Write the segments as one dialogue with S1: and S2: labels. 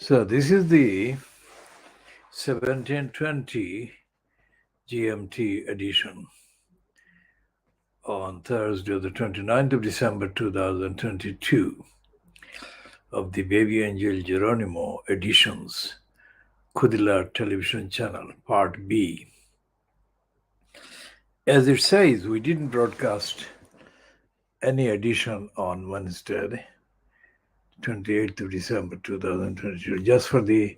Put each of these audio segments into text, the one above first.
S1: So this is the 1720 GMT edition on Thursday, the 29th of December 2022 of the Baby Angel Geronimo editions, Khoodeelaar television channel, part B. As it says, we didn't broadcast any edition on Wednesday, 28th of December 2022, just for the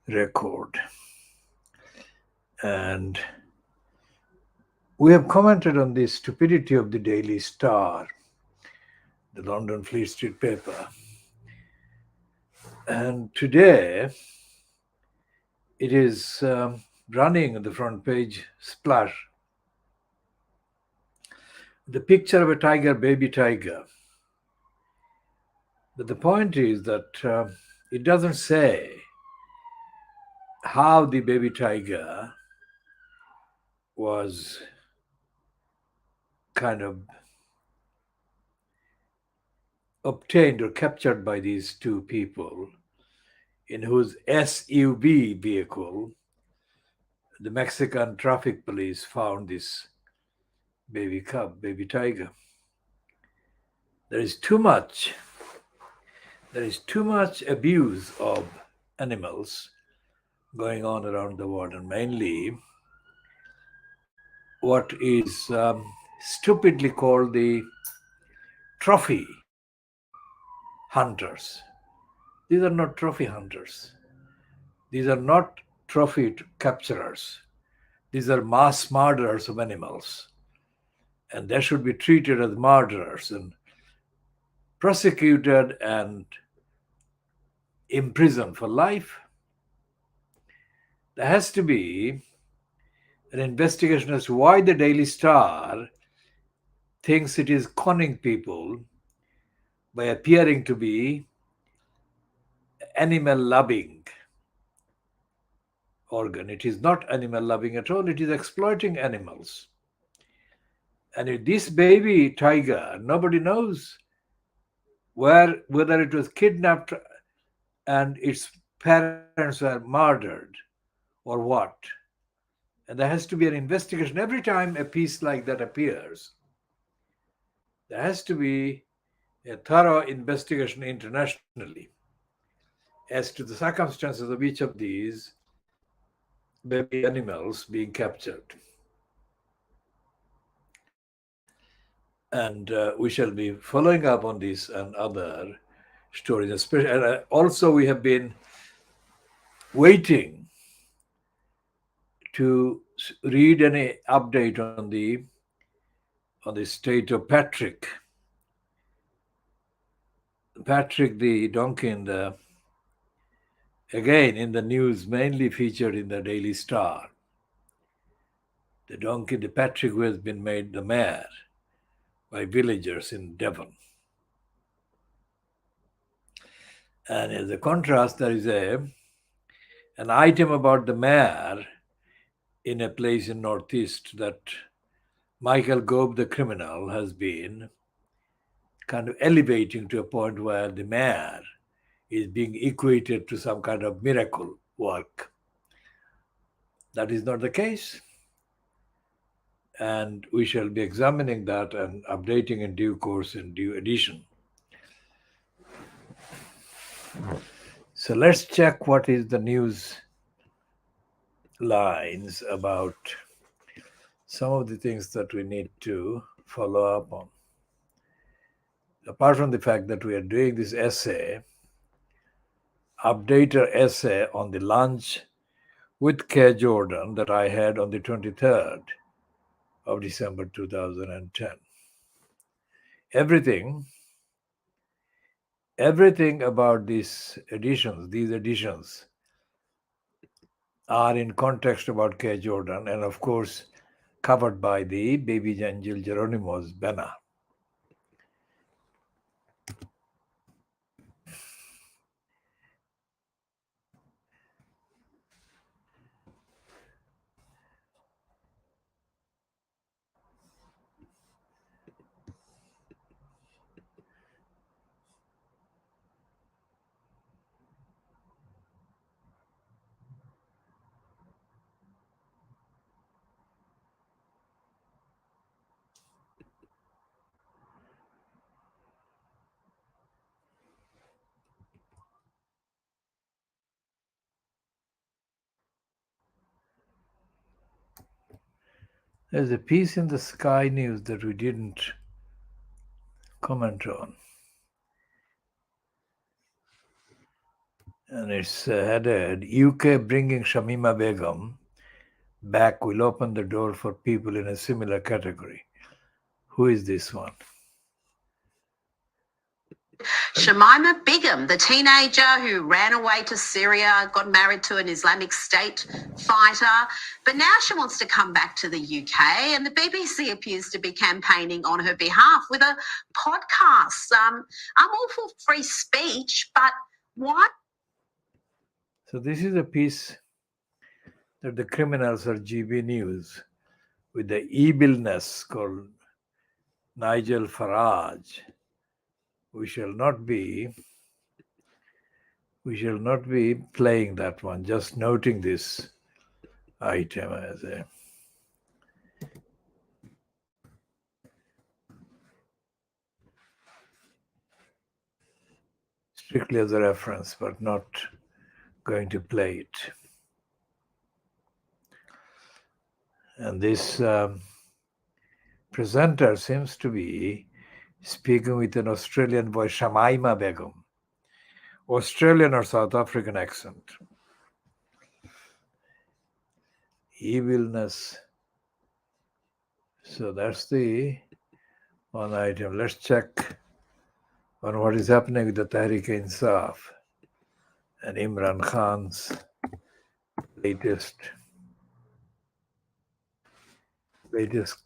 S1: record. And we have commented on the stupidity of the Daily Star, the London Fleet Street paper. And today, it is running on the front page, splash, the picture of a tiger, baby tiger. But the point is that it doesn't say how the baby tiger was kind of obtained or captured by these two people in whose SUV vehicle the Mexican traffic police found this baby cub, baby tiger. There is too much abuse of animals going on around the world, and mainly what is stupidly called the trophy hunters. These are not trophy hunters. These are not trophy capturers. These are mass murderers of animals. And they should be treated as murderers and prosecuted and imprisoned for life. There has to be an investigation as to why the Daily Star thinks it is conning people by appearing to be animal loving organ. It is not animal loving at all. It is exploiting animals. And this baby tiger, nobody knows whether it was kidnapped and its parents were murdered or what. And there has to be an investigation. Every time a piece like that appears, there has to be a thorough investigation internationally as to the circumstances of each of these baby animals being captured. And we shall be following up on this and other stories. Especially, and also we have been waiting to read any update on the state of Patrick. Patrick the donkey again in the news, mainly featured in the Daily Star. The donkey, the Patrick, who has been made the mayor by villagers in Devon. And as a contrast, there is an item about the mayor in a place in Northeast that Michael Gove, the criminal, has been kind of elevating to a point where the mayor is being equated to some kind of miracle work. That is not the case. And we shall be examining that and updating in due course in due edition. So let's check what is the news lines about some of the things that we need to follow up on. Apart from the fact that we are doing this updater essay on the lunch with K. Jordan that I had on the 23rd of December 2010. Everything about these editions are in context about K. Jordan and of course covered by the Baby Angel Geronimo's banner. There's a piece in the Sky News that we didn't comment on, and it's headed UK bringing Shamima Begum back will open the door for people in a similar category. Who is this one?
S2: Shamima Begum, the teenager who ran away to Syria, got married to an Islamic State fighter, but now she wants to come back to the UK, and the BBC appears to be campaigning on her behalf with a podcast. I'm all for free speech, but why?
S1: So this is a piece that the criminals are GB News with the evilness called Nigel Farage. We shall not be playing that one, just noting this item as a strictly as a reference, but not going to play it. And this presenter seems to be speaking with an Australian voice, Shamaima Begum, Australian or South African accent. Evilness. So that's the one item. Let's check on what is happening with the Tehreek-e-Insaf and Imran Khan's latest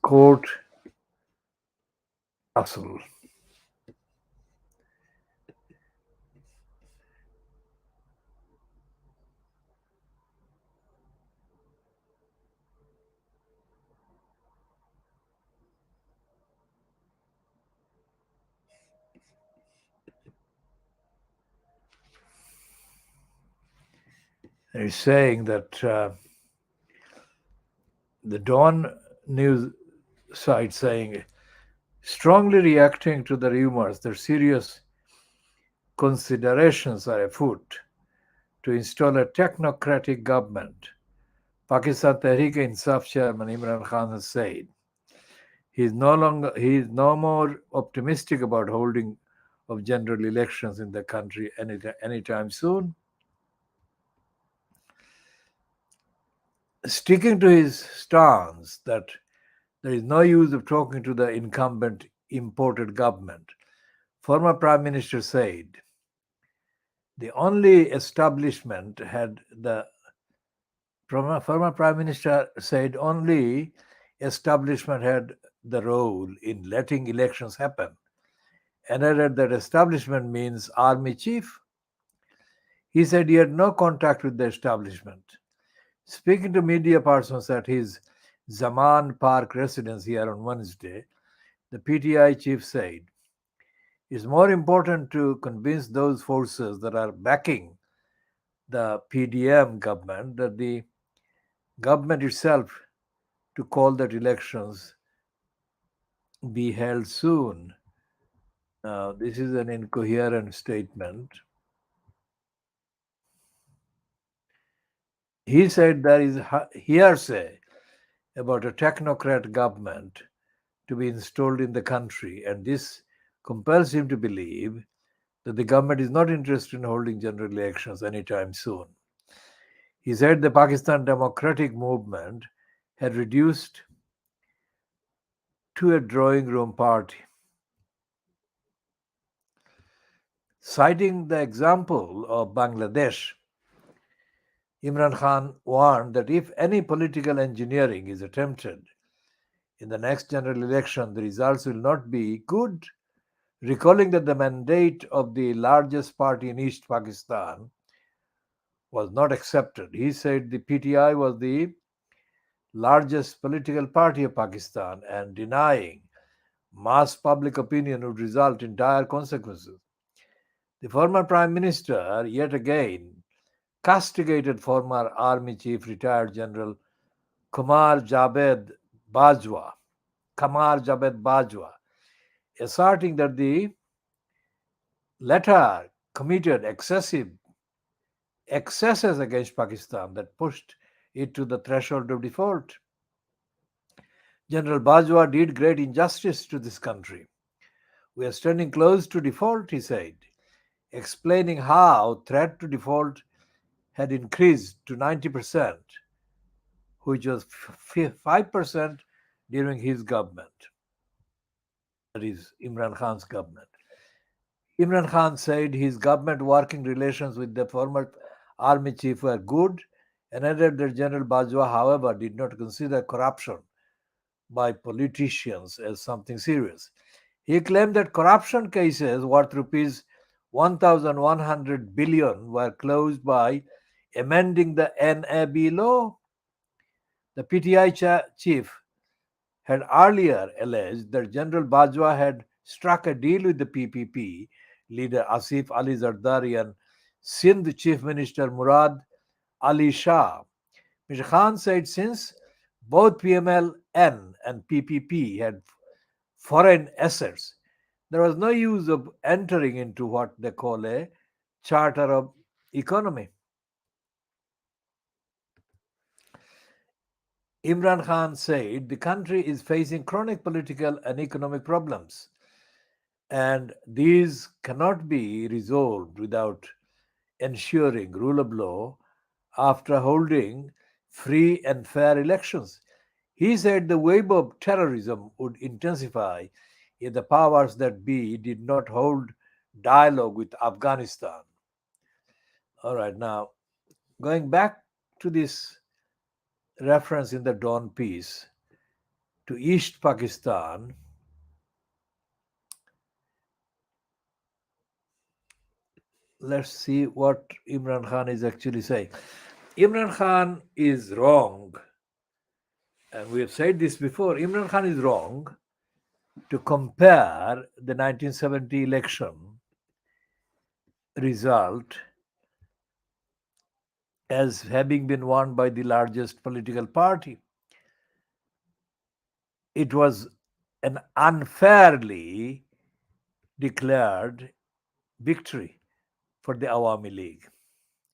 S1: court tussle. And he's saying that the Dawn news site saying strongly reacting to the rumors that serious considerations are afoot to install a technocratic government. Pakistan Tehreek-e-Insaf chairman Imran Khan has said he is no more optimistic about holding of general elections in the country anytime soon. Sticking to his stance that there is no use of talking to the incumbent imported government, former Prime Minister said the only establishment had the former Prime Minister said only establishment had the role in letting elections happen, and added that establishment means army chief. He said he had no contact with the establishment. Speaking to media persons at his Zaman Park residence here on Wednesday, the PTI chief said, it's more important to convince those forces that are backing the PDM government that the government itself to call that elections be held soon. Now, this is an incoherent statement. He said there is hearsay about a technocrat government to be installed in the country, and this compels him to believe that the government is not interested in holding general elections anytime soon. He said the Pakistan Democratic Movement had reduced to a drawing room party. Citing the example of Bangladesh, Imran Khan warned that if any political engineering is attempted in the next general election, the results will not be good, recalling that the mandate of the largest party in East Pakistan was not accepted. He said the PTI was the largest political party of Pakistan and denying mass public opinion would result in dire consequences. The former Prime Minister yet again castigated former Army Chief retired General Kumar Javed Bajwa, asserting that the latter committed excesses against Pakistan that pushed it to the threshold of default. General Bajwa did great injustice to this country. We are standing close to default, he said, explaining how threat to default had increased to 90%, which was 5% during his government, that is Imran Khan's government. Imran Khan said his government working relations with the former army chief were good and added that General Bajwa, however, did not consider corruption by politicians as something serious. He claimed that corruption cases worth rupees 1,100 billion were closed by amending the NAB law. The PTI chief had earlier alleged that General Bajwa had struck a deal with the PPP leader Asif Ali Zardari and Sindh Chief Minister Murad Ali Shah. Mr. Khan said since both PMLN and PPP had foreign assets, there was no use of entering into what they call a charter of economy. Imran Khan said the country is facing chronic political and economic problems, and these cannot be resolved without ensuring rule of law after holding free and fair elections. He said the wave of terrorism would intensify if the powers that be did not hold dialogue with Afghanistan. All right, now going back to this reference in the Dawn piece to East Pakistan, let's see what Imran Khan is actually saying. Imran Khan is wrong, and we have said this before. Imran Khan is wrong to compare the 1970 election result as having been won by the largest political party. It was an unfairly declared victory for the Awami League.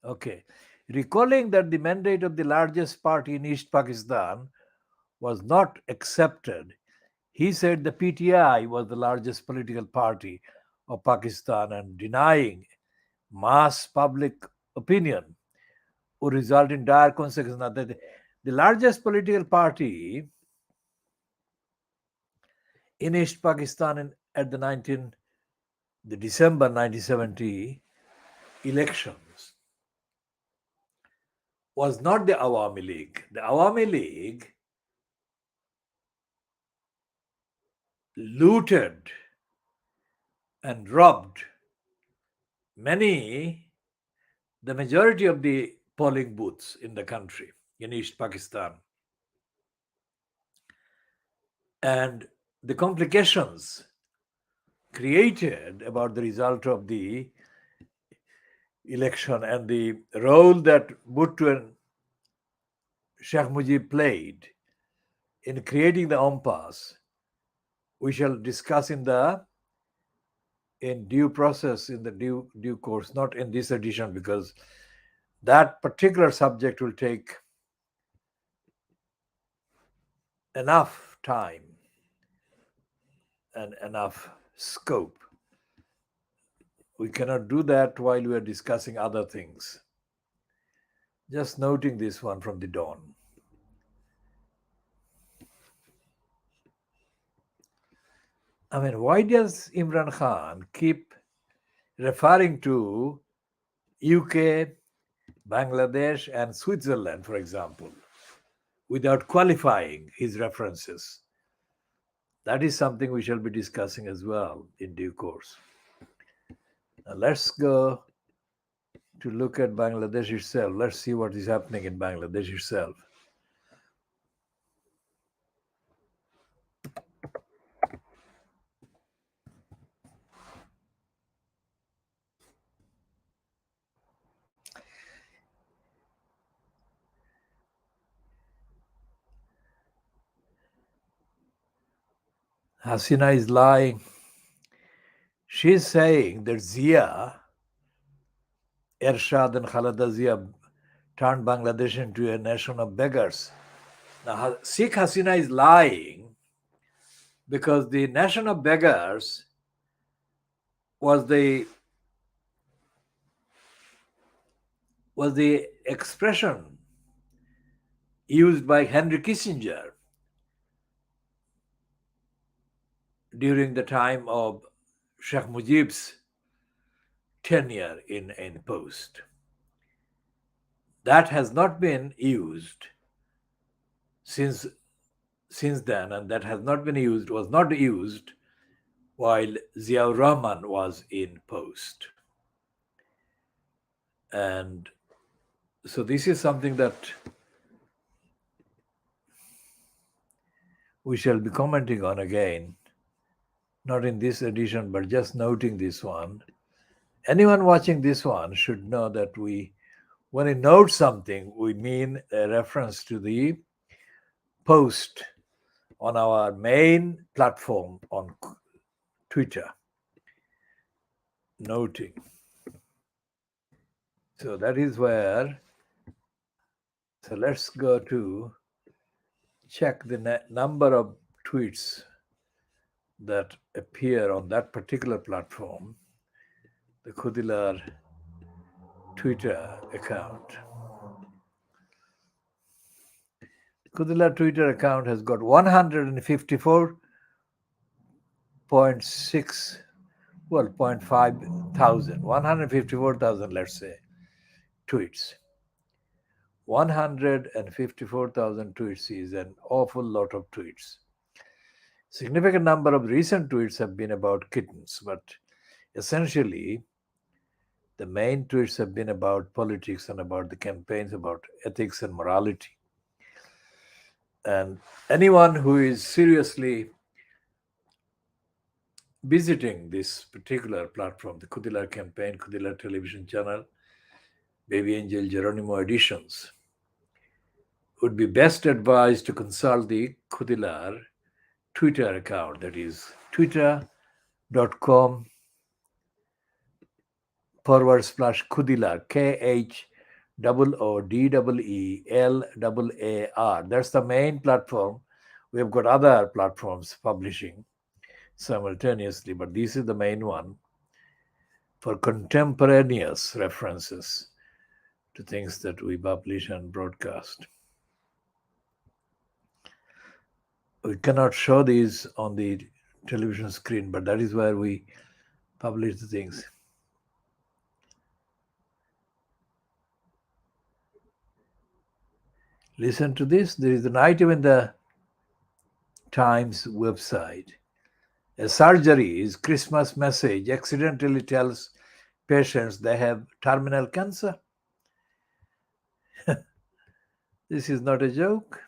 S1: Okay. Recalling that the mandate of the largest party in East Pakistan was not accepted, he said the PTI was the largest political party of Pakistan and denying mass public opinion would result in dire consequences. Now, the largest political party in East Pakistan at the December 1970 elections was not the Awami League. The Awami League looted and robbed the majority of the polling booths in the country, in East Pakistan. And the complications created about the result of the election and the role that Bhutto and Sheikh Mujib played in creating the impasse, we shall discuss in due process, in the due course, not in this edition, because that particular subject will take enough time and enough scope. We cannot do that while we are discussing other things. Just noting this one from the Dawn. I mean, why does Imran Khan keep referring to UK, Bangladesh, and Switzerland, for example, without qualifying his references? That is something we shall be discussing as well in due course. Now let's go to look at Bangladesh itself. Let's see what is happening in Bangladesh itself. Hasina is lying. She's saying that Zia, Ershad and Khalada Zia turned Bangladesh into a nation of beggars. Now, Sheikh Hasina is lying because the nation of beggars was the expression used by Henry Kissinger during the time of Sheikh Mujib's tenure in post. That has not been used since then, and that has not been used, was not used while Ziaur Rahman was in post. And so this is something that we shall be commenting on again, not in this edition, but just noting this one. Anyone watching this one should know that when we note something, we mean a reference to the post on our main platform on Twitter. Noting. So that is where. So let's go to check the number of tweets that appear on that particular platform, the Khoodeelaar Twitter account. Khoodeelaar Twitter account has got 154.6, well, 0.5 thousand, 154,000, let's say, tweets. 154,000 tweets is an awful lot of tweets. Significant number of recent tweets have been about kittens, but essentially the main tweets have been about politics and about the campaigns, about ethics and morality. And anyone who is seriously visiting this particular platform, the Khoodeelaar campaign, Khoodeelaar television channel, Baby Angel Geronimo editions, would be best advised to consult the Khoodeelaar Twitter account, that is twitter.com/Khoodeelaar, KHOODEELAAR. That's the main platform. We have got other platforms publishing simultaneously, but this is the main one for contemporaneous references to things that we publish and broadcast. We cannot show these on the television screen, but that is where we publish the things. Listen to this. There is an item in the Times website. A surgery is Christmas message accidentally tells patients they have terminal cancer. This is not a joke.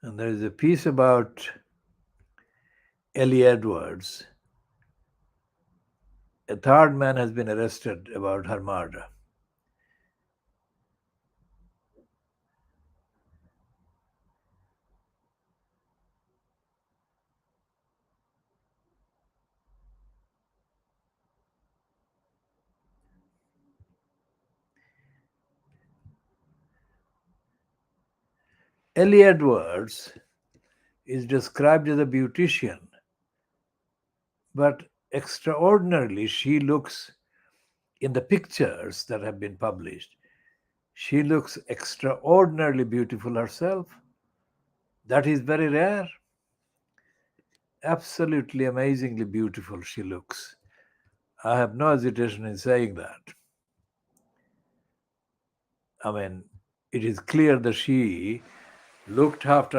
S1: And there is a piece about Ellie Edwards. A third man has been arrested about her murder. Ellie Edwards is described as a beautician, but extraordinarily, she looks, in the pictures that have been published, she looks extraordinarily beautiful herself. That is very rare. Absolutely amazingly beautiful she looks. I have no hesitation in saying that. I mean, it is clear that she looked after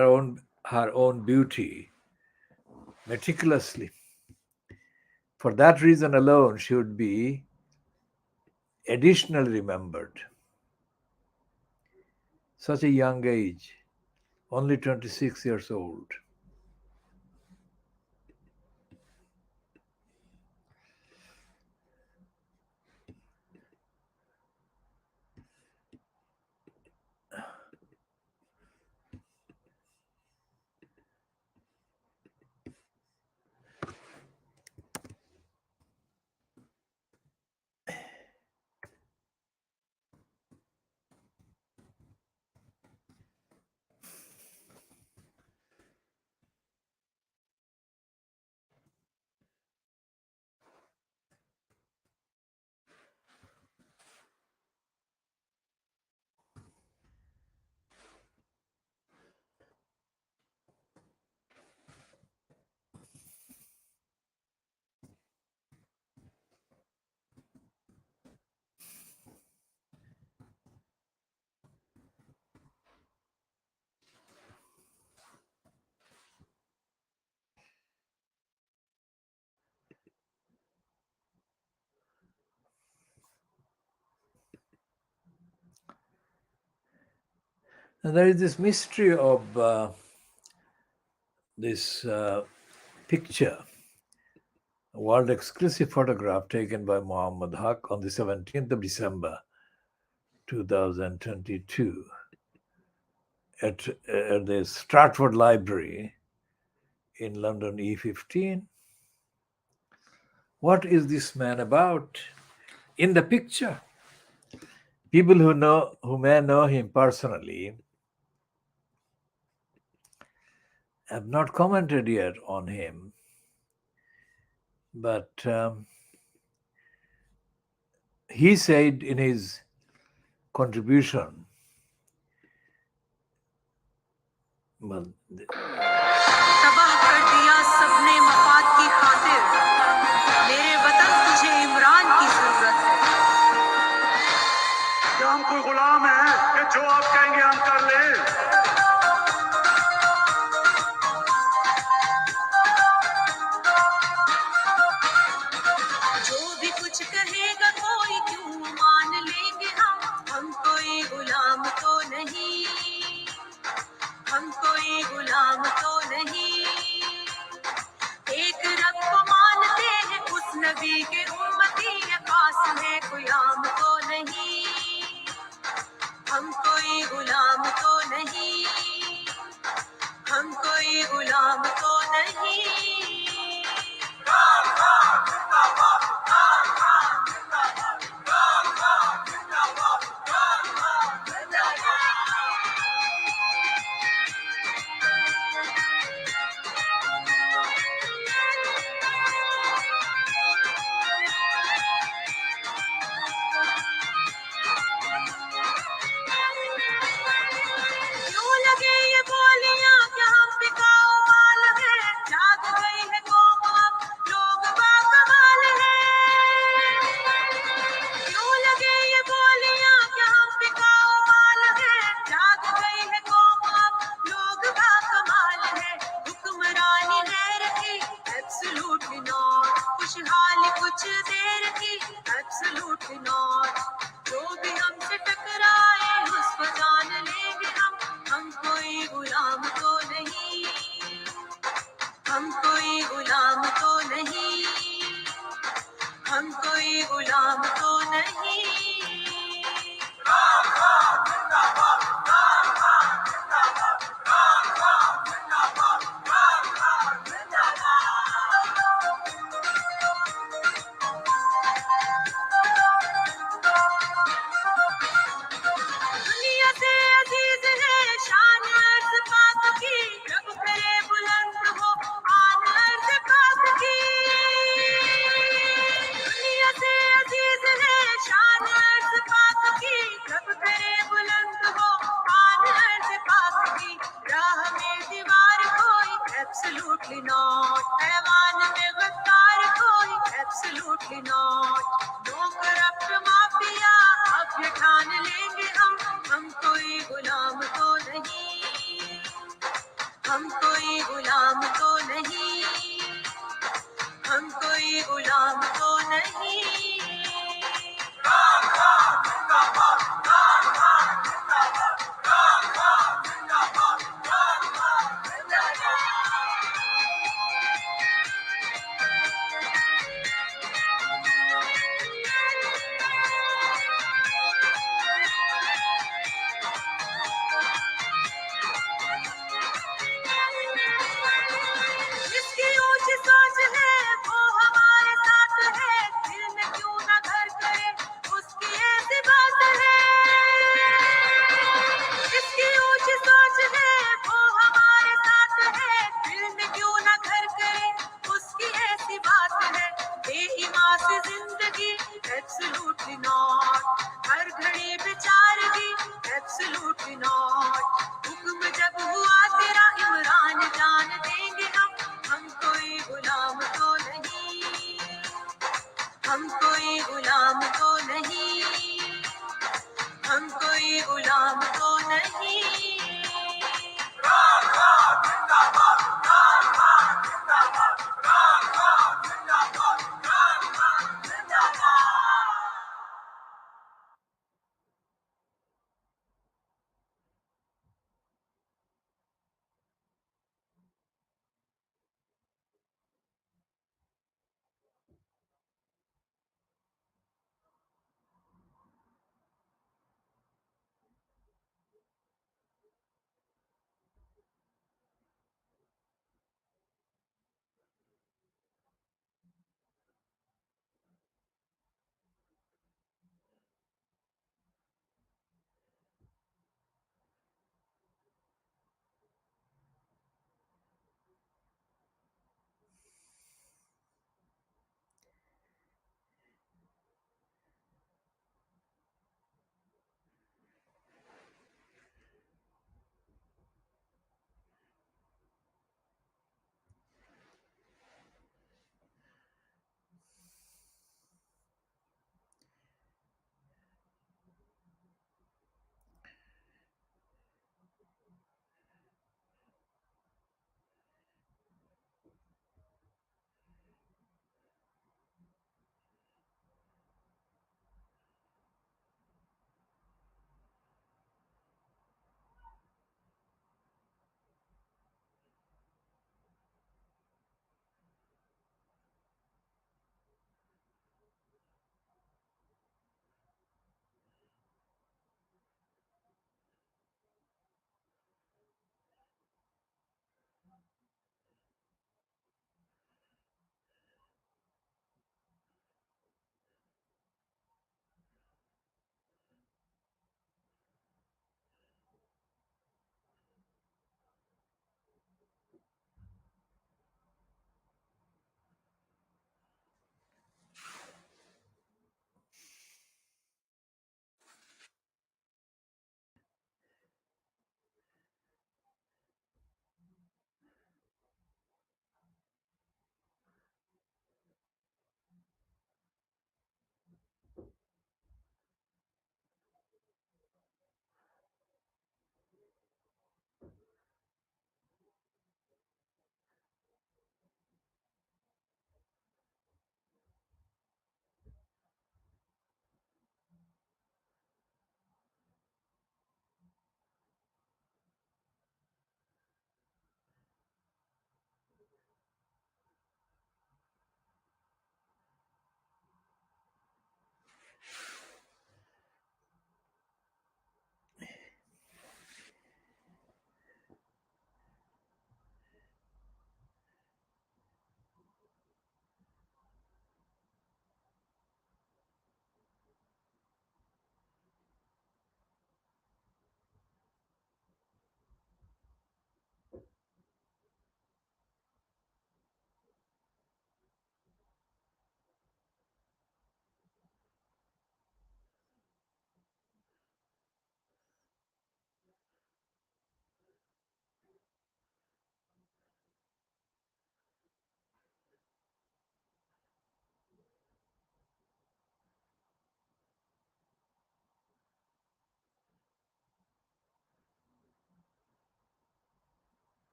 S1: her own beauty meticulously. For that reason alone, she would be additionally remembered. Such a young age, only 26 years old. And there is this mystery of this picture, a world exclusive photograph taken by Muhammad Haq on the 17th of December 2022 at the Stratford Library in London E15. What is this man about? In the picture, people who may know him personally have not commented yet on him, but he said in his contribution, well,
S2: तबाह कर दिया सबने मफाद की खातिर मेरे वतन तुझे इमरान की जरूरत है
S3: क्या हम कोई गुलाम हैं कि जो आप कहेंगे हम कर लें
S2: जो भी कुछ कहेगा कोई क्यों मान लेंगे हम कोई गुलाम तो नहीं हम कोई गुलाम तो नहीं एक रब को मानते हैं उस नबी के उम्मती है पास है कोई आम तो नहीं हम कोई गुलाम तो नहीं हम कोई गुलाम तो नहीं क्यों लगे ये बोलियां क्या हम बिकाऊ माल है जाग गई है कौम अब लोग बाकमाल है क्यों लगे ये बोलियां क्या हम बिकाऊ माल है जाग गई है कौम अब लोग बाकमाल है हुक्मरानी गैर की एब्सोल्युटली नॉट खुशहाली कुछ देर की एब्सोल्युटली नॉट जो भी हमसे टकराए उसको जान लेंगे हम कोई गुलाम तो नहीं हम कोई गुलाम तो नहीं हम कोई गुलाम तो नहीं दुनिया से अजीज है शान अर्ज पाक की रब करे बुलंद हो आन अर्ज पाक की दुनिया से अजीज है शान अर्ज पाक की रब करे बुलंद हो आन अर्ज पाक की राह में दीवार कोई एब्सोल्युटली नॉट ऐवान में गद्दार कोई absolutely not know corrupt mafia अब ये ठान लेंगे हम कोई गुलाम तो नहीं हम कोई गुलाम तो नहीं हम कोई गुलाम तो नहीं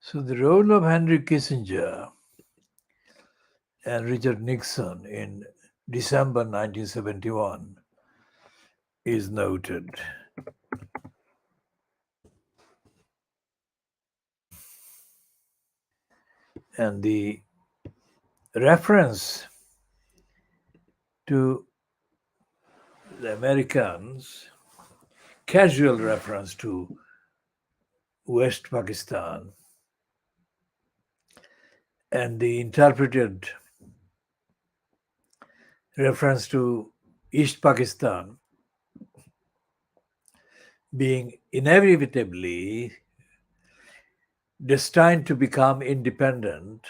S1: So the role of Henry Kissinger and Richard Nixon in December 1971 is noted. And the reference to the Americans, casual reference to West Pakistan, and the interpreted reference to East Pakistan being inevitably destined to become independent,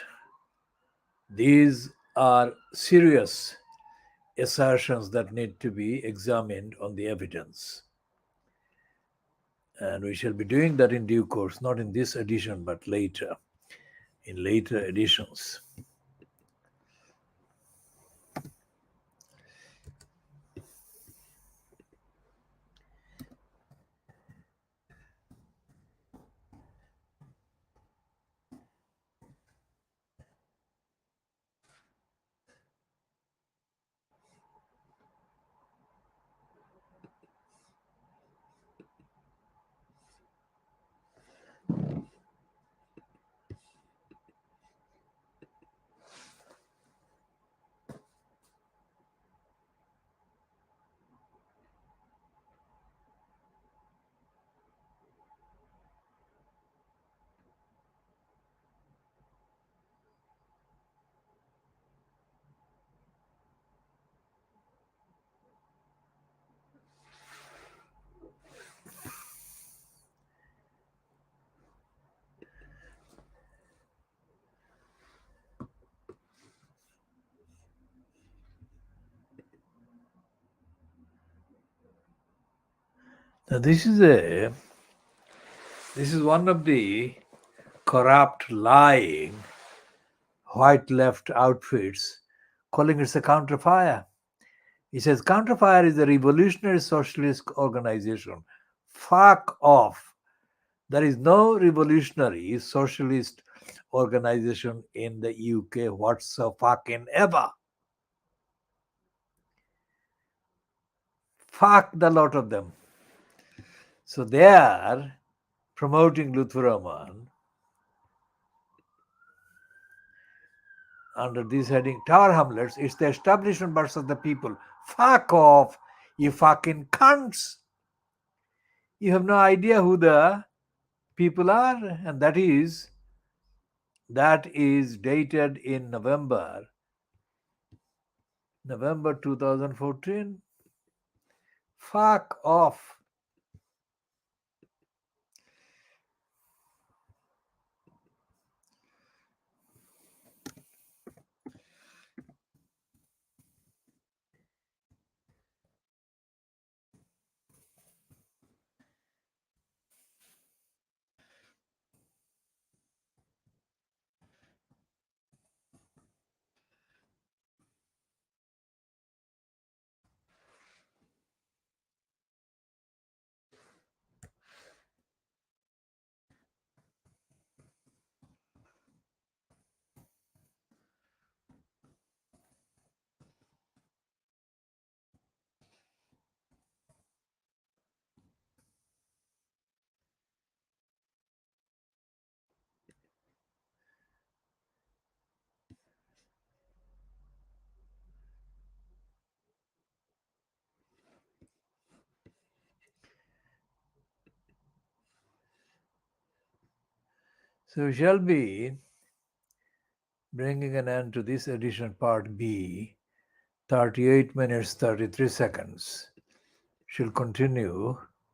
S1: these are serious assertions that need to be examined on the evidence. And we shall be doing that in due course, not in this edition, but later, in later editions. Now, this is one of the corrupt, lying, white left outfits calling it a counterfire. He says counterfire is a revolutionary socialist organization. Fuck off. There is no revolutionary socialist organization in the UK whatsoever. Fuck the lot of them. So they are promoting Lutfur Rahman under this heading, Tower Hamlets. It's the establishment versus the people. Fuck off, you fucking cunts. You have no idea who the people are, and that is dated in November 2014. Fuck off. So we shall be bringing an end to this edition, part B, 38 minutes 33 seconds. She'll continue